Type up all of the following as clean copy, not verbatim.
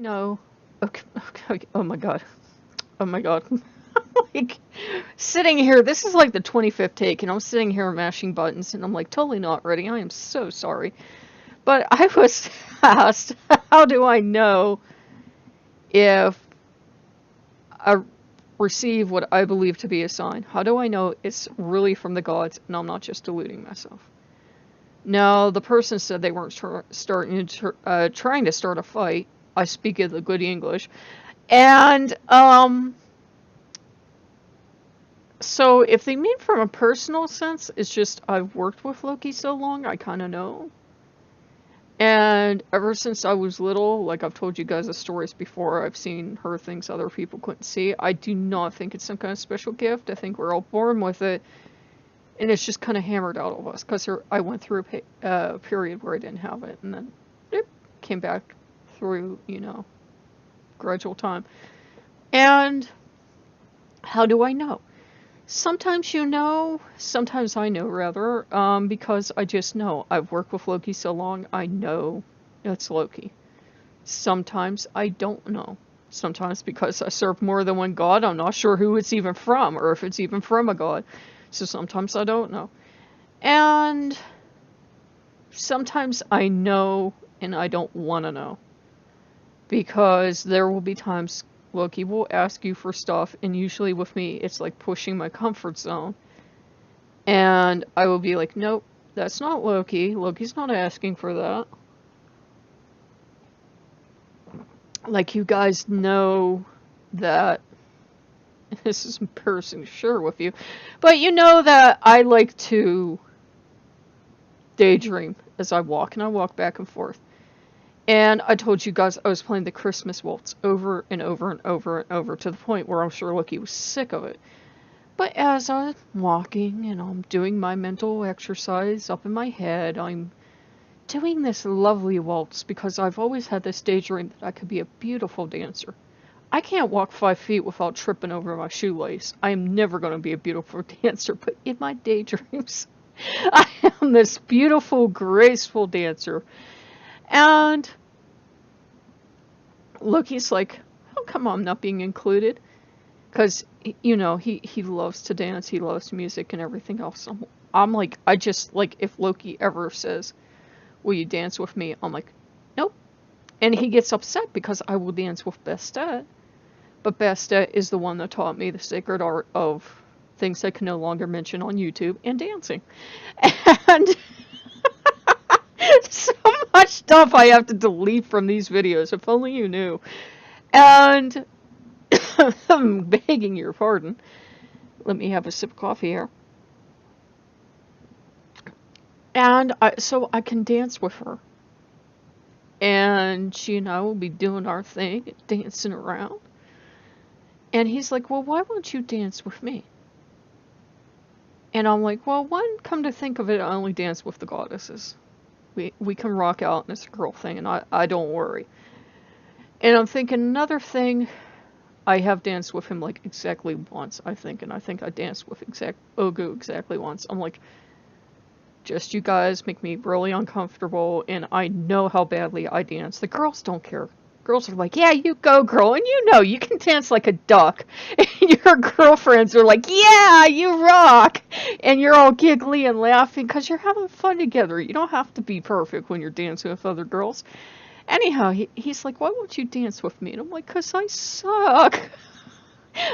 know. Okay, okay, oh my god. Oh my god. Like, sitting here, this is like the 25th take, and I'm sitting here mashing buttons, and I'm like totally not ready. I am so sorry. But I was asked, how do I know if I receive what I believe to be a sign? How do I know it's really from the gods and I'm not just deluding myself? No, the person said they weren't trying to start a fight. I speak in the good English. And, so if they mean from a personal sense, it's just I've worked with Loki so long, I kind of know. And ever since I was little, like I've told you guys the stories before, I've seen her things other people couldn't see. I do not think it's some kind of special gift. I think we're all born with it. And it's just kind of hammered out of us. Because I went through a period where I didn't have it. And then it came back through, gradual time. And how do I know? Sometimes you know, sometimes I know rather, because I just know. I've worked with Loki so long, I know it's Loki. Sometimes I don't know. Sometimes because I serve more than one god, I'm not sure who it's even from, or if it's even from a god. So sometimes I don't know. And sometimes I know and I don't want to know. Because there will be times Loki will ask you for stuff, and usually with me, it's like pushing my comfort zone. And I will be like, nope, that's not Loki. Loki's not asking for that. Like, you guys know that, this is embarrassing to share with you, but you know that I like to daydream as I walk, and I walk back and forth. And I told you guys I was playing the Christmas waltz over and over and over and over to the point where I'm sure Loki was sick of it. But as I'm walking and I'm doing my mental exercise up in my head, I'm doing this lovely waltz because I've always had this daydream that I could be a beautiful dancer. I can't walk 5 feet without tripping over my shoelace. I am never going to be a beautiful dancer, but in my daydreams, I am this beautiful, graceful dancer. And Loki's like, how come I'm not being included? Because, he loves to dance, he loves music and everything else. I'm like, I just, like, if Loki ever says, will you dance with me? I'm like, nope. And he gets upset because I will dance with Bastet. But Bastet is the one that taught me the sacred art of things I can no longer mention on YouTube and dancing. And so much stuff I have to delete from these videos, if only you knew. And I'm begging your pardon. Let me have a sip of coffee here. And so I can dance with her. And she and I will be doing our thing, dancing around. And he's like, well, why won't you dance with me? And I'm like, well, one, come to think of it, I only dance with the goddesses. We can rock out and it's a girl thing, and I don't worry. And I'm thinking another thing, I have danced with him like exactly once, I think, and I think I danced with Ogu exactly once. I'm like, just you guys make me really uncomfortable, and I know how badly I dance. The girls don't care. Girls are like, yeah, you go, girl, and you can dance like a duck. And your girlfriends are like, yeah, you rock. And you're all giggly and laughing because you're having fun together. You don't have to be perfect when you're dancing with other girls. Anyhow, he's like, why won't you dance with me? And I'm like, because I suck.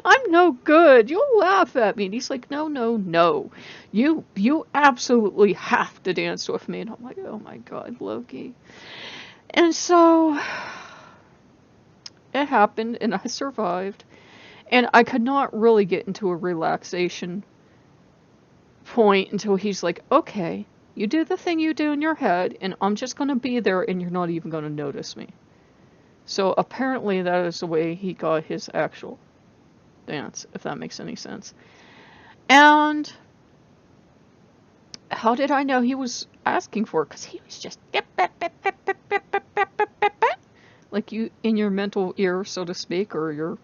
I'm no good. You'll laugh at me. And he's like, no, no, no. You absolutely have to dance with me. And I'm like, oh my God, Loki. And so it happened, and I survived. And I could not really get into a relaxation point until he's like, okay, you do the thing you do in your head, and I'm just going to be there, and you're not even going to notice me. So apparently that is the way he got his actual dance, if that makes any sense. And how did I know he was asking for it? Because he was just like you in your mental ear, so to speak, or your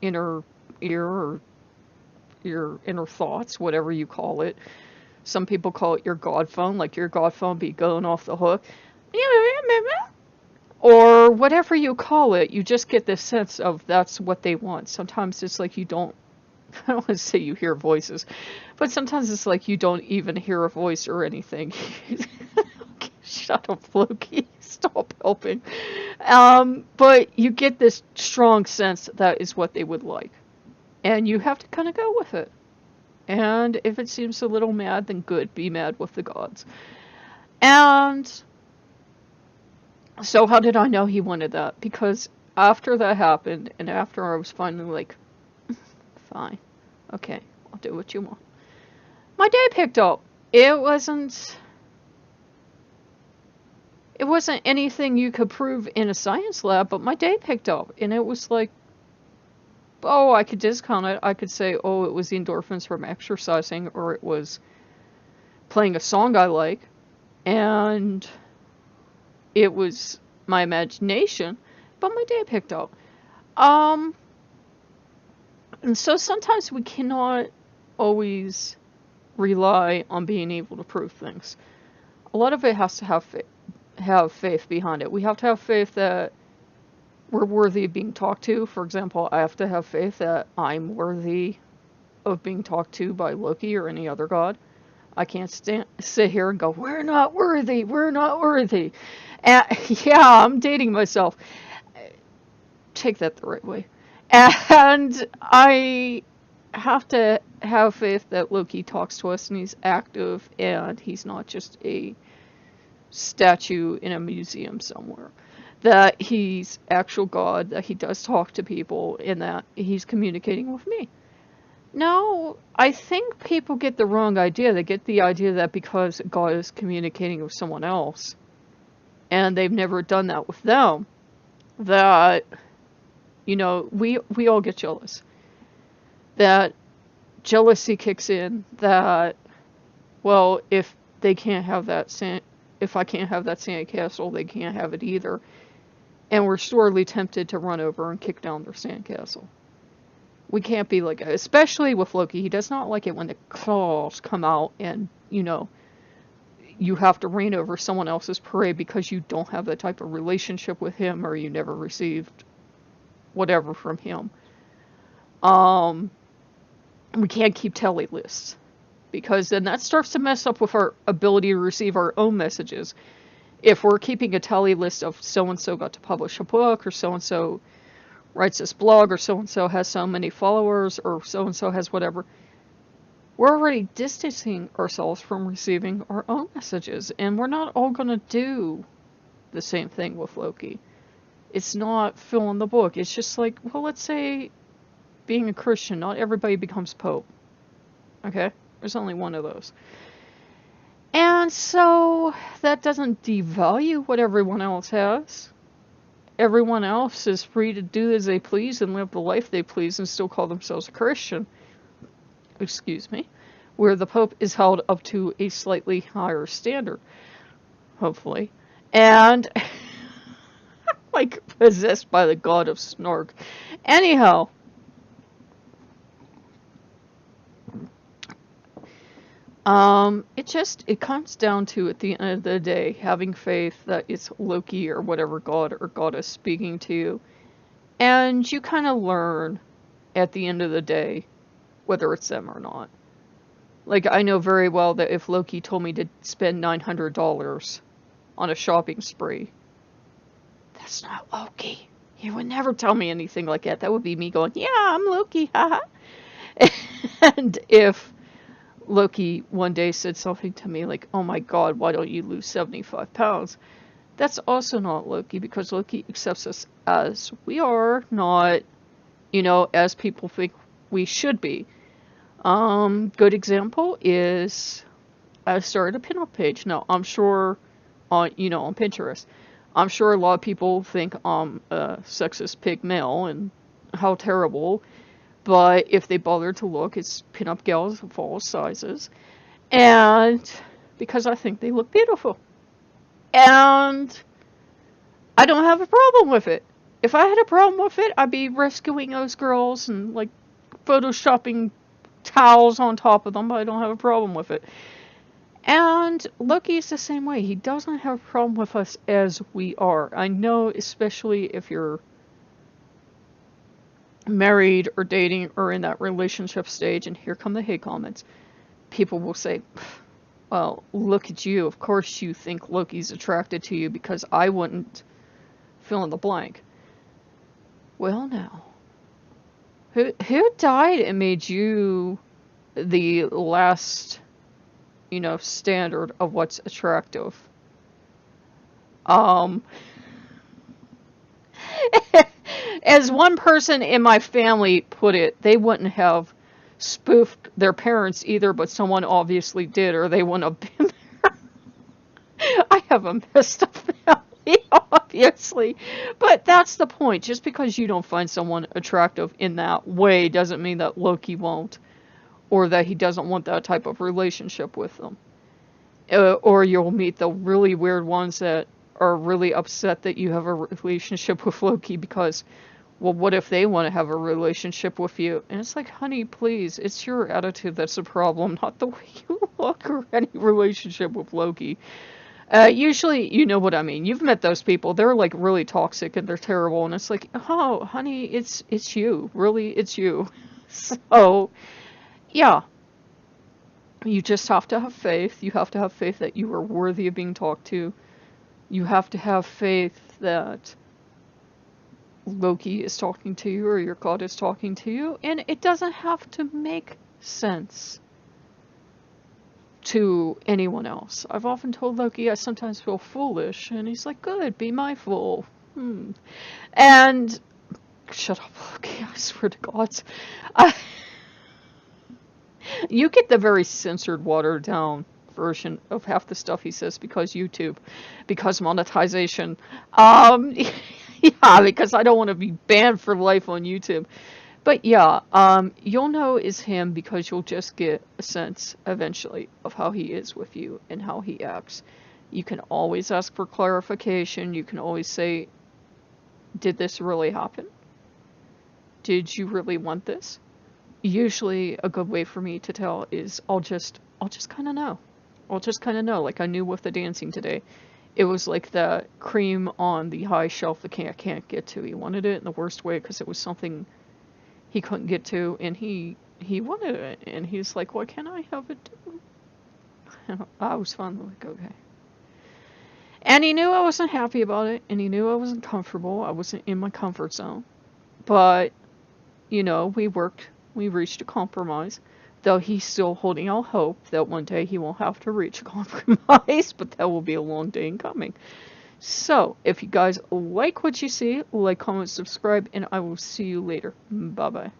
inner ear, or your inner thoughts, whatever you call it. Some people call it your God phone, like your God phone be going off the hook. or whatever you call it, you just get this sense of that's what they want. Sometimes it's like you don't, I don't want to say you hear voices, but sometimes it's like you don't even hear a voice or anything. Shut up, Loki. Stop helping. But you get this strong sense that is what they would like. And you have to kind of go with it. And if it seems a little mad, then good. Be mad with the gods. And so how did I know he wanted that? Because after that happened, and after I was finally like, fine, okay, I'll do what you want, my day picked up. It wasn't anything you could prove in a science lab, but my day picked up. And it was like, oh, I could discount it. I could say, oh, it was the endorphins from exercising, or it was playing a song I like, and it was my imagination, but my day picked up. And so sometimes we cannot always rely on being able to prove things. A lot of it has to have faith behind it. We have to have faith that we're worthy of being talked to. For example, I have to have faith that I'm worthy of being talked to by Loki or any other god. I can't sit here and go, we're not worthy, we're not worthy. And, yeah, I'm dating myself. Take that the right way. And I have to have faith that Loki talks to us and he's active and he's not just a statue in a museum somewhere. That he's actual God, that he does talk to people, and that he's communicating with me. No, I think people get the wrong idea. They get the idea that because God is communicating with someone else, and they've never done that with them, that, you know, we all get jealous. That jealousy kicks in, that, well, if they can't have that if I can't have that sandcastle, they can't have it either. And we're sorely tempted to run over and kick down their sandcastle. We can't be like, especially with Loki. He does not like it when the claws come out and, you know, you have to reign over someone else's parade because you don't have that type of relationship with him or you never received whatever from him. We can't keep tally lists because then that starts to mess up with our ability to receive our own messages. If we're keeping a tally list of so-and-so got to publish a book, or so-and-so writes this blog, or so-and-so has so many followers, or so-and-so has whatever, we're already distancing ourselves from receiving our own messages. And we're not all going to do the same thing with Loki. It's not fill in the book. It's just like, well, let's say being a Christian, not everybody becomes Pope. Okay? There's only one of those. And so that doesn't devalue what everyone else has. Everyone else is free to do as they please and live the life they please and still call themselves a Christian. Excuse me. Where the Pope is held up to a slightly higher standard. Hopefully. And like possessed by the god of snark. Anyhow. It comes down to, at the end of the day, having faith that it's Loki or whatever god or goddess speaking to you. And you kind of learn, at the end of the day, whether it's them or not. Like, I know very well that if Loki told me to spend $900 on a shopping spree, that's not Loki. He would never tell me anything like that. That would be me going, yeah, I'm Loki, haha. And if Loki one day said something to me like, oh my god, why don't you lose 75 pounds? That's also not Loki, because Loki accepts us as we are, not, you know, as people think we should be. Good example is I started a pinup page. Now, I'm sure on Pinterest, I'm sure a lot of people think I'm a sexist pig male and how terrible. But if they bother to look, it's pinup gals of all sizes. And because I think they look beautiful. And I don't have a problem with it. If I had a problem with it, I'd be rescuing those girls and like photoshopping towels on top of them, but I don't have a problem with it. And Loki's the same way. He doesn't have a problem with us as we are. I know, especially if you're married or dating or in that relationship stage, and here come the hate comments, people will say, well, look at you. Of course you think Loki's attracted to you because I wouldn't fill in the blank. Well, now, who died and made you the last, standard of what's attractive? Um, as one person in my family put it, they wouldn't have spoofed their parents either, but someone obviously did, or they wouldn't have been there. I have a messed up family, obviously. But that's the point. Just because you don't find someone attractive in that way doesn't mean that Loki won't, or that he doesn't want that type of relationship with them. Or you'll meet the really weird ones that are really upset that you have a relationship with Loki because, well, what if they want to have a relationship with you? And it's like, honey, please, it's your attitude that's the problem, not the way you look or any relationship with Loki. Usually, you know what I mean. You've met those people. They're like really toxic and they're terrible. And it's like, oh, honey, it's you. Really, it's you. So, yeah. You just have to have faith. You have to have faith that you are worthy of being talked to. You have to have faith that Loki is talking to you or your God is talking to you. And it doesn't have to make sense to anyone else. I've often told Loki I sometimes feel foolish. And he's like, good, be my fool. And shut up, Loki, I swear to God. You get the very censored, watered down version of half the stuff he says because YouTube, because monetization. Yeah, because I don't want to be banned for life on YouTube. But yeah, you'll know it's him because you'll just get a sense eventually of how he is with you and how he acts. You can always ask for clarification. You can always say, did this really happen? Did you really want this? Usually a good way for me to tell is I'll just kind of know. I'll just kind of know. Like I knew with the dancing today. It was like the cream on the high shelf the cat can't get to. He wanted it in the worst way because it was something he couldn't get to, and he wanted it, and he's like, why can't I have it too? And I was finally like, okay. And he knew I wasn't happy about it, and he knew I wasn't comfortable. I wasn't in my comfort zone. But, we reached a compromise, though he's still holding out hope that one day he won't have to reach a compromise, but that will be a long day in coming. So, if you guys like what you see, like, comment, subscribe, and I will see you later. Bye-bye.